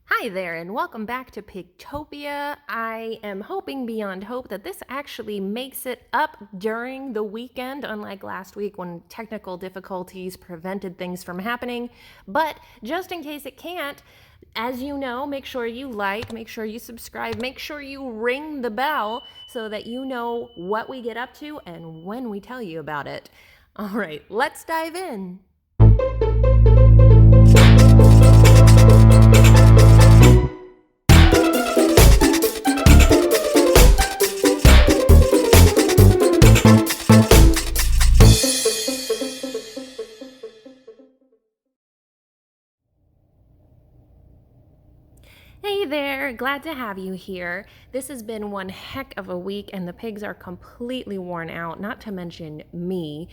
Hi there, and welcome back to Pigtopia. I am hoping beyond hope that this actually makes it up during the weekend, unlike last week when technical difficulties prevented things from happening. But just in case it can't, as you know, make sure you like, make sure you subscribe, make sure you ring the bell so that you know what we get up to and when we tell you about it. All right, let's dive in. Hey there, glad to have you here. This has been one heck of a week, and the pigs are completely worn out, not to mention me.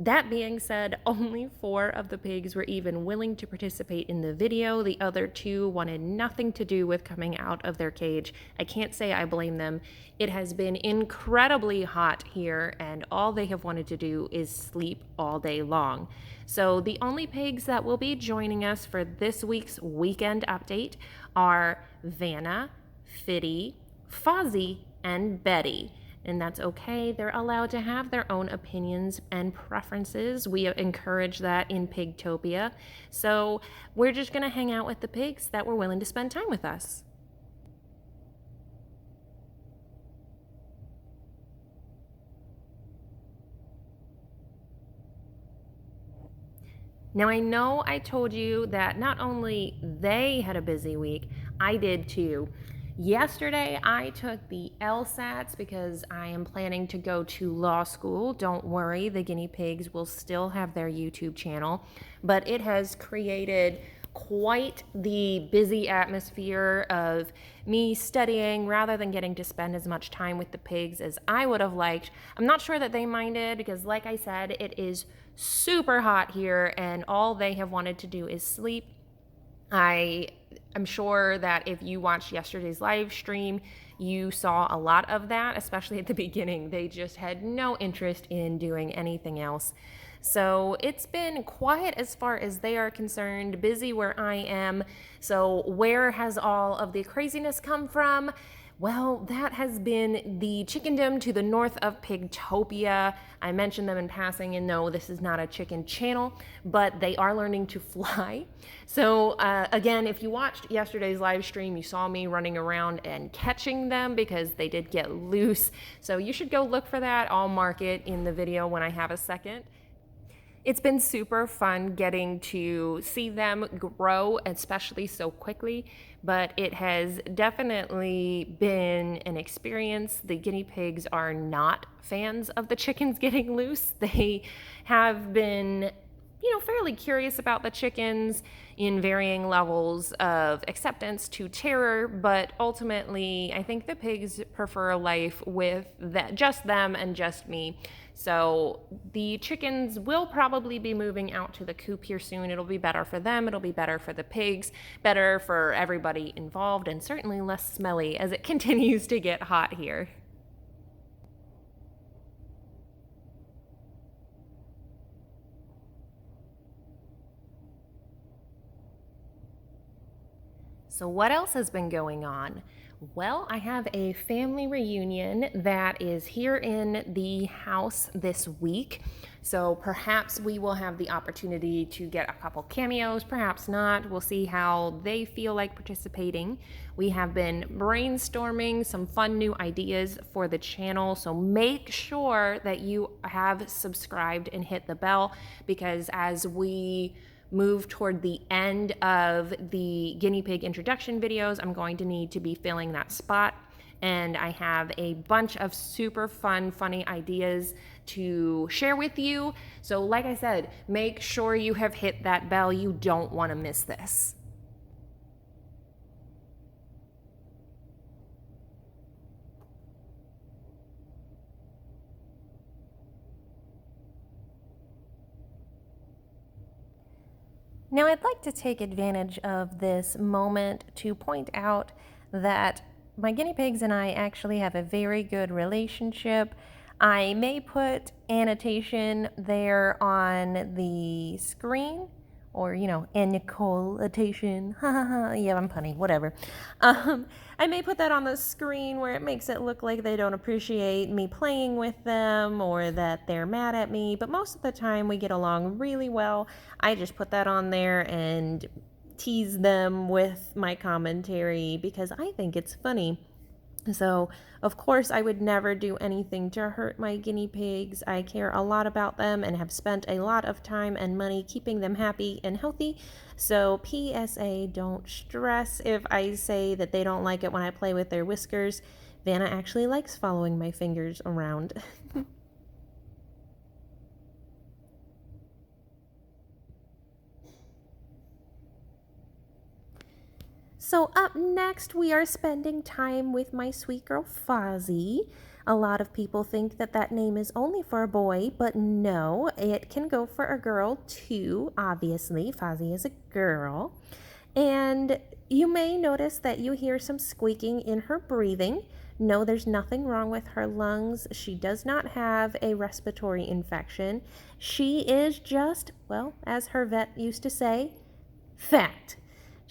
That being said, only 4 of the pigs were even willing to participate in the video. The other 2 wanted nothing to do with coming out of their cage. I can't say I blame them. It has been incredibly hot here, and all they have wanted to do is sleep all day long. So the only pigs that will be joining us for this week's weekend update are Vanna, Fiddy, Fozzie, and Betty. And that's okay. They're allowed to have their own opinions and preferences. We encourage that in Pigtopia. So we're just going to hang out with the pigs that were willing to spend time with us. Now, I know I told you that not only they had a busy week, I did too. Yesterday, I took the LSATs because I am planning to go to law school. Don't worry, the guinea pigs will still have their YouTube channel, but it has created quite the busy atmosphere of me studying rather than getting to spend as much time with the pigs as I would have liked. I'm not sure that they minded because, like I said, it is super hot here and all they have wanted to do is sleep. I'm sure that if you watched yesterday's live stream, you saw a lot of that, especially at the beginning. They just had no interest in doing anything else. So it's been quiet as far as they are concerned, busy where I am. So where has all of the craziness come from? Well, that has been the chickendom to the north of Pigtopia. I mentioned them in passing, and no, this is not a chicken channel, but they are learning to fly. So again, if you watched yesterday's live stream, you saw me running around and catching them because they did get loose. So you should go look for that. I'll mark it in the video when I have a second. It's been super fun getting to see them grow, especially so quickly, but it has definitely been an experience. The guinea pigs are not fans of the chickens getting loose. They have been, fairly curious about the chickens in varying levels of acceptance to terror, but ultimately, I think the pigs prefer a life with just them and just me. So the chickens will probably be moving out to the coop here soon. It'll be better for them, it'll be better for the pigs, better for everybody involved, and certainly less smelly as it continues to get hot here. So what else has been going on? Well, I have a family reunion that is here in the house this week. So perhaps we will have the opportunity to get a couple cameos, perhaps not. We'll see how they feel like participating. We have been brainstorming some fun new ideas for the channel. So make sure that you have subscribed and hit the bell because as we move toward the end of the guinea pig introduction videos, I'm going to need to be filling that spot. And I have a bunch of super fun, funny ideas to share with you. So like I said, make sure you have hit that bell. You don't want to miss this. Now, I'd like to take advantage of this moment to point out that my guinea pigs and I actually have a very good relationship. I may put annotation there on the screen or, enicoletation. Ha ha ha. Yeah, I'm punny, whatever. I may put that on the screen where it makes it look like they don't appreciate me playing with them or that they're mad at me, but most of the time we get along really well. I just put that on there and tease them with my commentary because I think it's funny. So, of course, I would never do anything to hurt my guinea pigs. I care a lot about them and have spent a lot of time and money keeping them happy and healthy. So, PSA, don't stress if I say that they don't like it when I play with their whiskers. Vanna actually likes following my fingers around. So up next, we are spending time with my sweet girl Fozzie. A lot of people think that that name is only for a boy, but no, it can go for a girl too. Obviously, Fozzie is a girl. And you may notice that you hear some squeaking in her breathing. No, there's nothing wrong with her lungs. She does not have a respiratory infection. She is just, well, as her vet used to say, fat.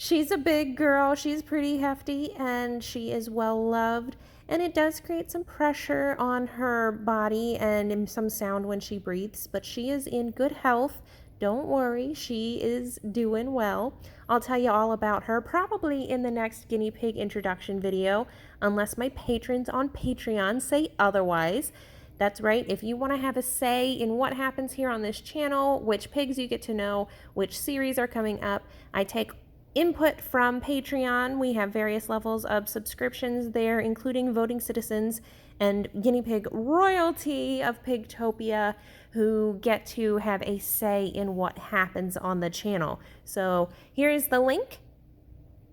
She's a big girl, she's pretty hefty, and she is well loved. And it does create some pressure on her body and some sound when she breathes, but she is in good health. Don't worry, she is doing well. I'll tell you all about her probably in the next guinea pig introduction video, unless my patrons on Patreon say otherwise. That's right, if you want to have a say in what happens here on this channel, which pigs you get to know, which series are coming up, I take input from Patreon. We have various levels of subscriptions there, including voting citizens and guinea pig royalty of Pigtopia, who get to have a say in what happens on the channel. So here's the link.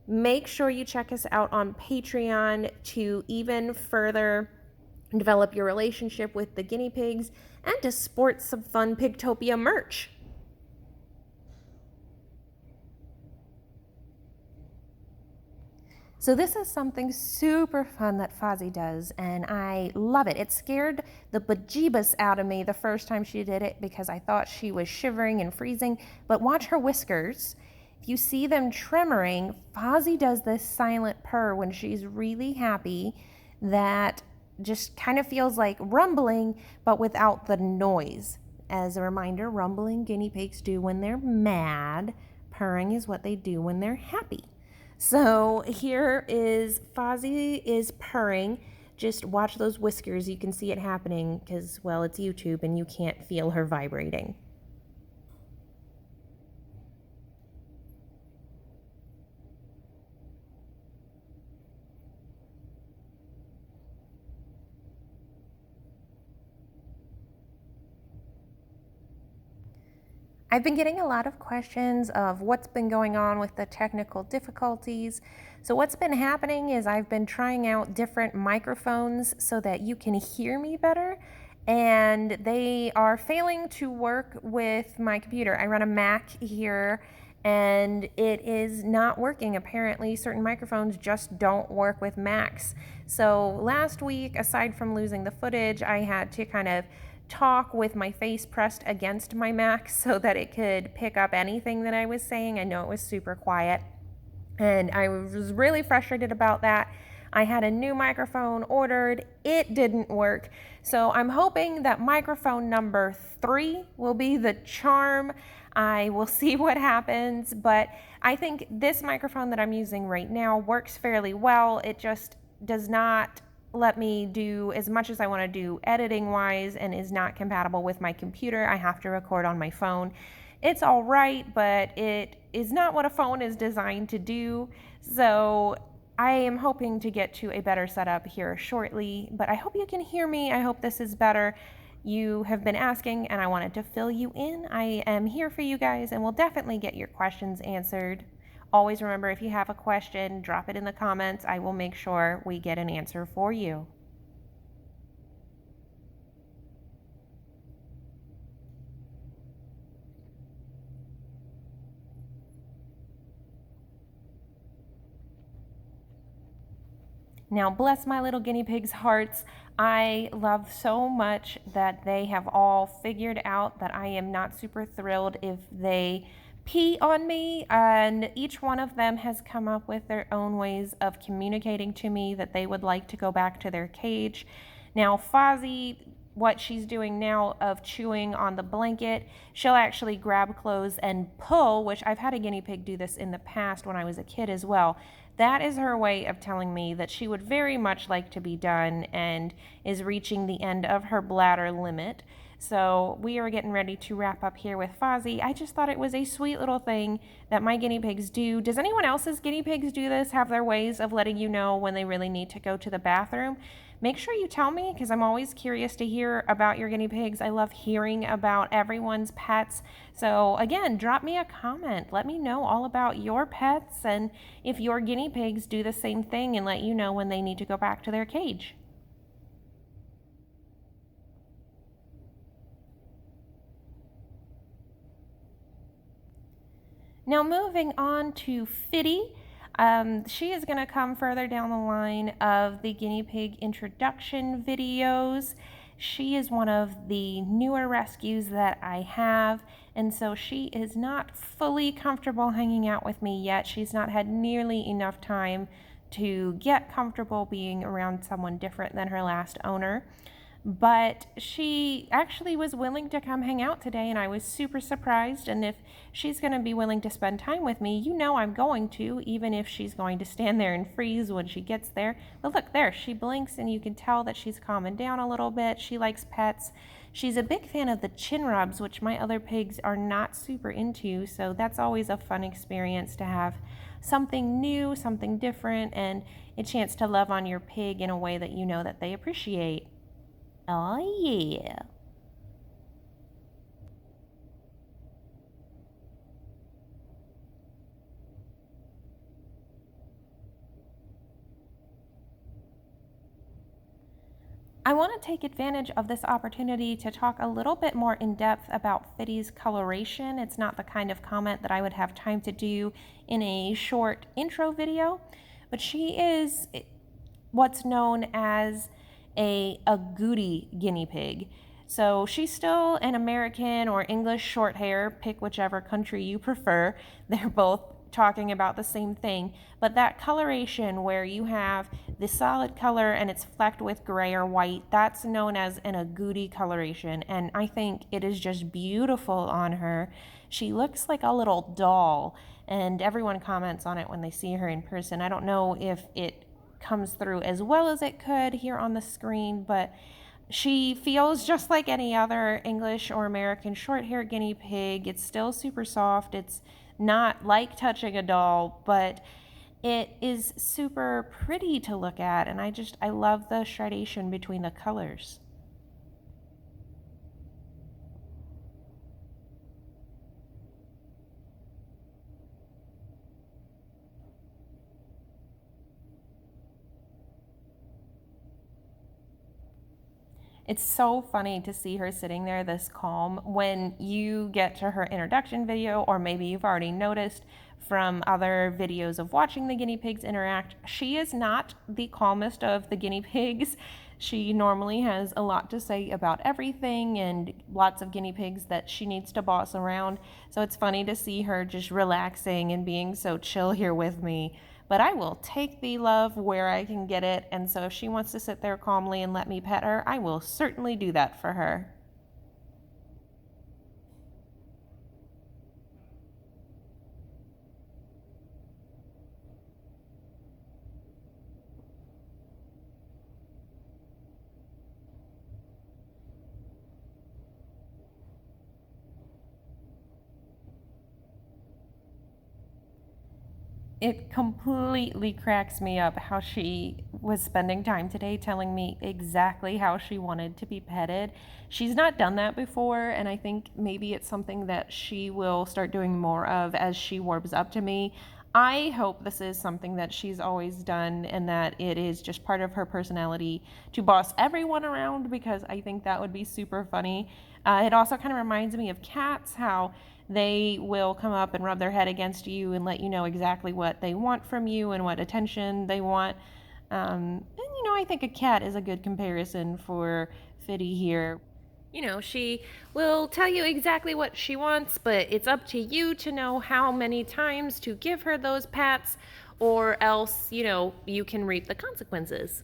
Make sure you check us out on Patreon to even further develop your relationship with the guinea pigs and to sport some fun Pigtopia merch. So this is something super fun that Fozzie does, and I love it. It scared the bejeebus out of me the first time she did it because I thought she was shivering and freezing, but watch her whiskers. If you see them tremoring, Fozzie does this silent purr when she's really happy that just kind of feels like rumbling, but without the noise. As a reminder, rumbling guinea pigs do when they're mad. Purring is what they do when they're happy. So here is Fozzie is purring. Just watch those whiskers. You can see it happening because, well, it's YouTube and you can't feel her vibrating. I've been getting a lot of questions of what's been going on with the technical difficulties. So what's been happening is I've been trying out different microphones so that you can hear me better, and they are failing to work with my computer. I run a Mac here and it is not working. Apparently certain microphones just don't work with Macs. So last week, aside from losing the footage, I had to kind of talk with my face pressed against my Mac so that it could pick up anything that I was saying. I know it was super quiet, and I was really frustrated about that. I had a new microphone ordered. It didn't work. So I'm hoping that microphone number 3 will be the charm. I will see what happens, but I think this microphone that I'm using right now works fairly well. It just does not let me do as much as I want to do editing wise and is not compatible with my computer. I have to record on my phone. It's all right, but it is not what a phone is designed to do. So I am hoping to get to a better setup here shortly, but I hope you can hear me. I hope this is better. You have been asking and I wanted to fill you in. I am here for you guys and will definitely get your questions answered. Always remember, if you have a question, drop it in the comments. I will make sure we get an answer for you. Now, bless my little guinea pigs' hearts. I love so much that they have all figured out that I am not super thrilled if they pee on me, and each one of them has come up with their own ways of communicating to me that they would like to go back to their cage. Now, Fozzie, what she's doing now of chewing on the blanket, she'll actually grab clothes and pull, which I've had a guinea pig do this in the past when I was a kid as well. That is her way of telling me that she would very much like to be done and is reaching the end of her bladder limit. So we are getting ready to wrap up here with Fozzie. I just thought it was a sweet little thing that my guinea pigs do. Does anyone else's guinea pigs do this? Have their ways of letting you know when they really need to go to the bathroom? Make sure you tell me, because I'm always curious to hear about your guinea pigs. I love hearing about everyone's pets. So again, drop me a comment. Let me know all about your pets and if your guinea pigs do the same thing and let you know when they need to go back to their cage. Now moving on to Fiddy. She is going to come further down the line of the guinea pig introduction videos. She is one of the newer rescues that I have, and so she is not fully comfortable hanging out with me yet. She's not had nearly enough time to get comfortable being around someone different than her last owner. But she actually was willing to come hang out today, and I was super surprised. And if she's going to be willing to spend time with me, you know I'm going to, even if she's going to stand there and freeze when she gets there. But look there, she blinks and you can tell that she's calming down a little bit. She likes pets. She's a big fan of the chin rubs, which my other pigs are not super into, so that's always a fun experience to have something new, something different, and a chance to love on your pig in a way that you know that they appreciate. Oh yeah. I want to take advantage of this opportunity to talk a little bit more in depth about Fiddy's coloration. It's not the kind of comment that I would have time to do in a short intro video, but she is what's known as a agouti guinea pig. So she's still an American or English short hair, pick whichever country you prefer. They're both talking about the same thing, but that coloration where you have the solid color and it's flecked with gray or white, that's known as an agouti coloration, and I think it is just beautiful on her. She looks like a little doll, and everyone comments on it when they see her in person. I don't know if it comes through as well as it could here on the screen, but she feels just like any other English or American short-haired guinea pig. It's still super soft. It's not like touching a doll, but it is super pretty to look at, and I love the shadation between the colors. It's so funny to see her sitting there this calm. When you get to her introduction video, or maybe you've already noticed from other videos of watching the guinea pigs interact, she is not the calmest of the guinea pigs. She normally has a lot to say about everything and lots of guinea pigs that she needs to boss around. So it's funny to see her just relaxing and being so chill here with me. But I will take the love where I can get it, and so if she wants to sit there calmly and let me pet her, I will certainly do that for her. It completely cracks me up how she was spending time today telling me exactly how she wanted to be petted. She's not done that before, and I think maybe it's something that she will start doing more of as she warms up to me. I hope this is something that she's always done and that it is just part of her personality to boss everyone around, because I think that would be super funny. It also kind of reminds me of cats, how they will come up and rub their head against you and let you know exactly what they want from you and what attention they want. And I think a cat is a good comparison for Fiddy here. She will tell you exactly what she wants, but it's up to you to know how many times to give her those pats, or else, you can reap the consequences.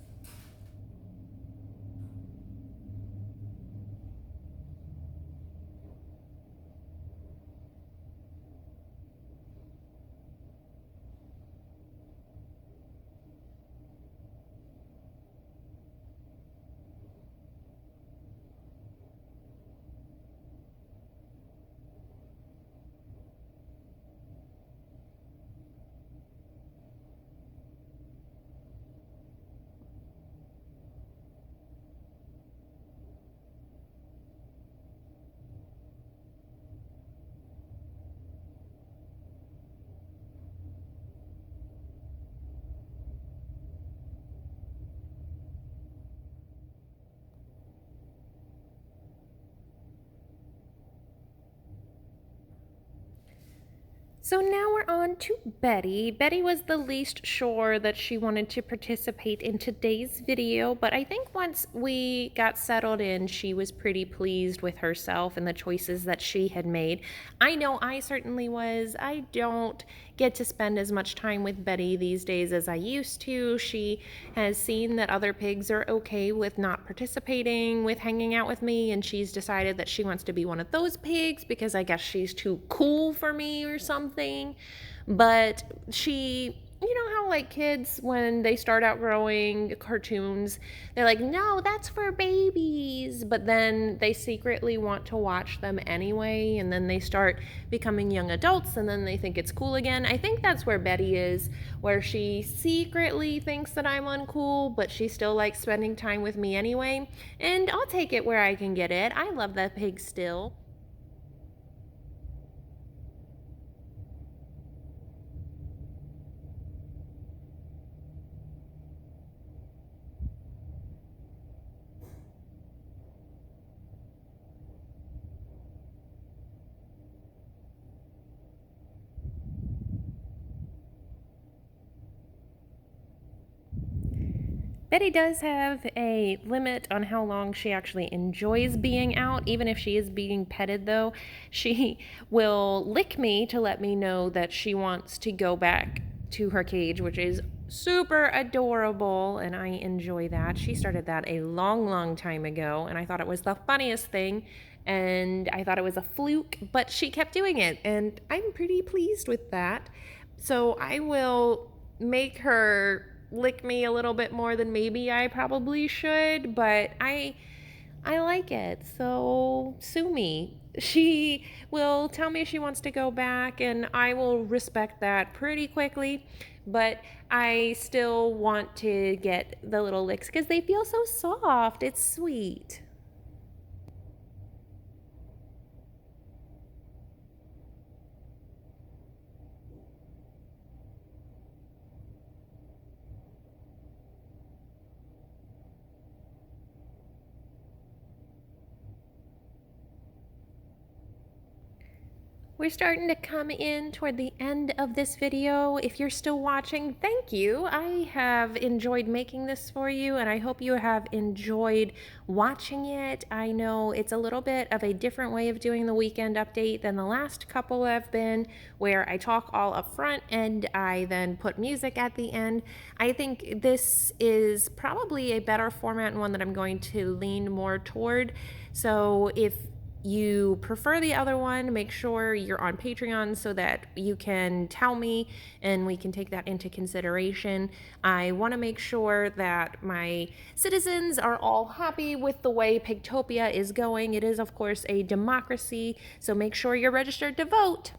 So now we're on to Betty. Betty was the least sure that she wanted to participate in today's video, but I think once we got settled in, she was pretty pleased with herself and the choices that she had made. I know I certainly was. I don't get to spend as much time with Betty these days as I used to. She has seen that other pigs are okay with not participating, with hanging out with me, and she's decided that she wants to be one of those pigs because I guess she's too cool for me or something. But you know how like kids, when they start outgrowing cartoons, they're like, no, that's for babies, but then they secretly want to watch them anyway, and then they start becoming young adults, and then they think it's cool again. I think that's where Betty is, where she secretly thinks that I'm uncool, but she still likes spending time with me anyway, and I'll take it where I can get it. I love that pig still. Betty does have a limit on how long she actually enjoys being out. Even if she is being petted, though, she will lick me to let me know that she wants to go back to her cage, which is super adorable, and I enjoy that. She started that a long, long time ago, and I thought it was the funniest thing, and I thought it was a fluke, but she kept doing it, and I'm pretty pleased with that. So I will make her lick me a little bit more than maybe I probably should, but I like it. So sue me. She will tell me she wants to go back, and I will respect that pretty quickly. But I still want to get the little licks because they feel so soft. It's sweet. We're starting to come in toward the end of this video. If you're still watching, thank you. I have enjoyed making this for you, and I hope you have enjoyed watching it. I know it's a little bit of a different way of doing the weekend update than the last couple have been, where I talk all up front and I then put music at the end. I think this is probably a better format and one that I'm going to lean more toward. So if you prefer the other one, make sure you're on Patreon so that you can tell me and we can take that into consideration. I want to make sure that my citizens are all happy with the way Pigtopia is going. It is, of course, a democracy, so make sure you're registered to vote.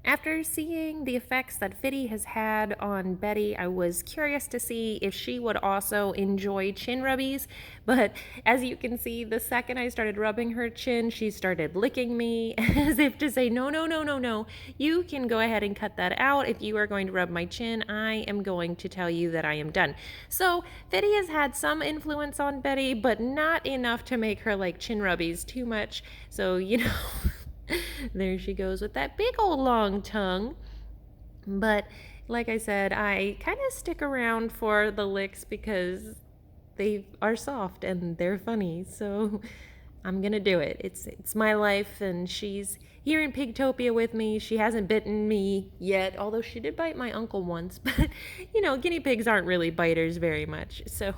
After seeing the effects that Fiddy has had on Betty, I was curious to see if she would also enjoy chin rubbies. But as you can see, the second I started rubbing her chin, she started licking me as if to say, no, no, no, no, no. You can go ahead and cut that out. If you are going to rub my chin, I am going to tell you that I am done. So Fiddy has had some influence on Betty, but not enough to make her like chin rubbies too much. So, you know... There she goes with that big old long tongue. But like I said, I kind of stick around for the licks because they are soft and they're funny. So I'm gonna do it. It's my life, and she's here in Pigtopia with me. She hasn't bitten me yet, although she did bite my uncle once. But you know, guinea pigs aren't really biters very much. So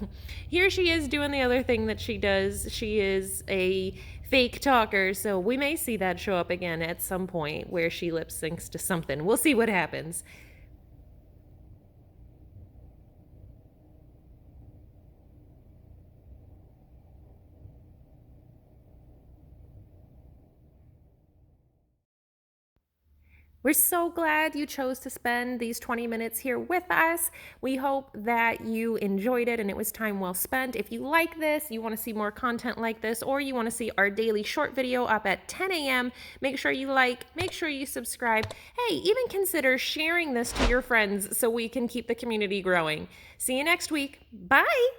here she is doing the other thing that she does. She is a fake talker, so we may see that show up again at some point where she lip syncs to something. We'll see what happens. We're so glad you chose to spend these 20 minutes here with us. We hope that you enjoyed it and it was time well spent. If you like this, you want to see more content like this, or you want to see our daily short video up at 10 a.m., make sure you like, make sure you subscribe. Hey, even consider sharing this to your friends so we can keep the community growing. See you next week. Bye!